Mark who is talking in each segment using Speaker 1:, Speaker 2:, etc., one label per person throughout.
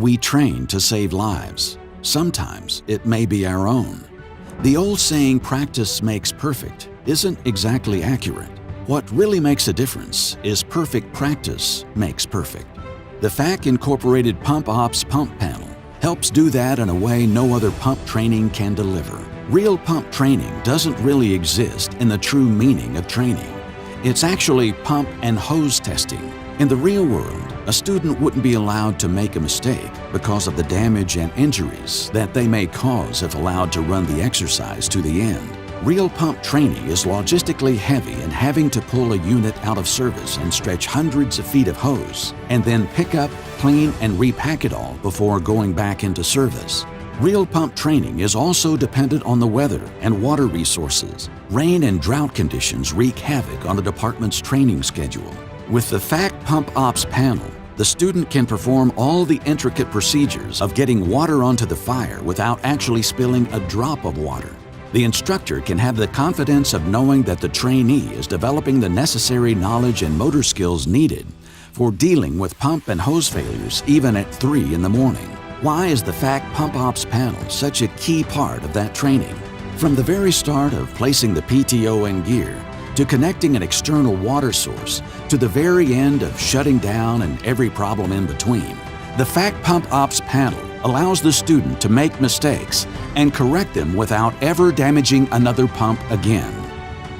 Speaker 1: We train to save lives. Sometimes it may be our own. The old saying, "practice makes perfect," isn't exactly accurate. What really makes a difference is perfect practice makes perfect. The FAAC Incorporated PumpOps pump panel helps do that in a way no other pump training can deliver. Real pump training doesn't really exist in the true meaning of training. It's actually pump and hose testing. In the real world, a student wouldn't be allowed to make a mistake because of the damage and injuries that they may cause if allowed to run the exercise to the end. Real pump training is logistically heavy in having to pull a unit out of service and stretch hundreds of feet of hose, and then pick up, clean, and repack it all before going back into service. Real pump training is also dependent on the weather and water resources. Rain and drought conditions wreak havoc on a department's training schedule. With the FAAC PumpOps panel, the student can perform all the intricate procedures of getting water onto the fire without actually spilling a drop of water. The instructor can have the confidence of knowing that the trainee is developing the necessary knowledge and motor skills needed for dealing with pump and hose failures even at 3 in the morning. Why is the FAAC PumpOps panel such a key part of that training? From the very start of placing the PTO in gear, to connecting an external water source, to the very end of shutting down and every problem in between, the FAAC PumpOps panel allows the student to make mistakes and correct them without ever damaging another pump again.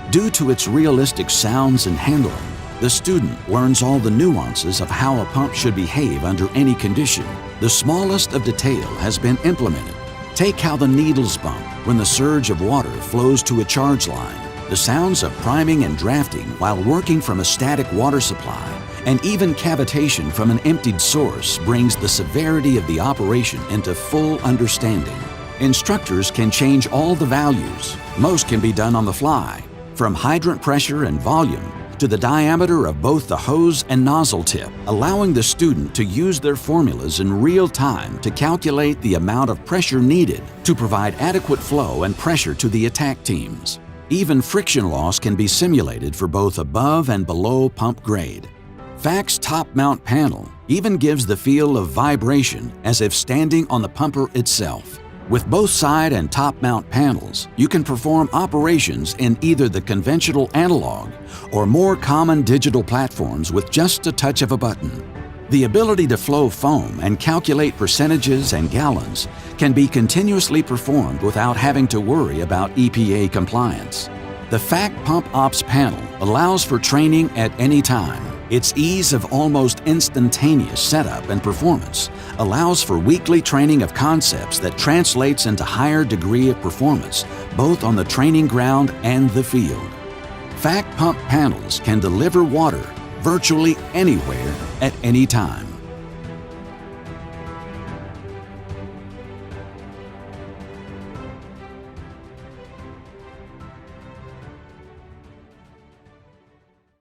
Speaker 1: Due to its realistic sounds and handling, the student learns all the nuances of how a pump should behave under any condition. The smallest of detail has been implemented. Take how the needles bump when the surge of water flows to a charge line, the sounds of priming and drafting while working from a static water supply, and even cavitation from an emptied source brings the severity of the operation into full understanding. Instructors can change all the values. Most can be done on the fly, from hydrant pressure and volume to the diameter of both the hose and nozzle tip, allowing the student to use their formulas in real time to calculate the amount of pressure needed to provide adequate flow and pressure to the attack teams. Even friction loss can be simulated for both above and below pump grade. FAAC's top mount panel even gives the feel of vibration as if standing on the pumper itself. With both side and top mount panels, you can perform operations in either the conventional analog or more common digital platforms with just a touch of a button. The ability to flow foam and calculate percentages and gallons can be continuously performed without having to worry about EPA compliance. The FAAC PumpOps panel allows for training at any time. Its ease of almost instantaneous setup and performance allows for weekly training of concepts that translates into higher degree of performance both on the training ground and the field. FAAC pump panels can deliver water virtually anywhere at any time.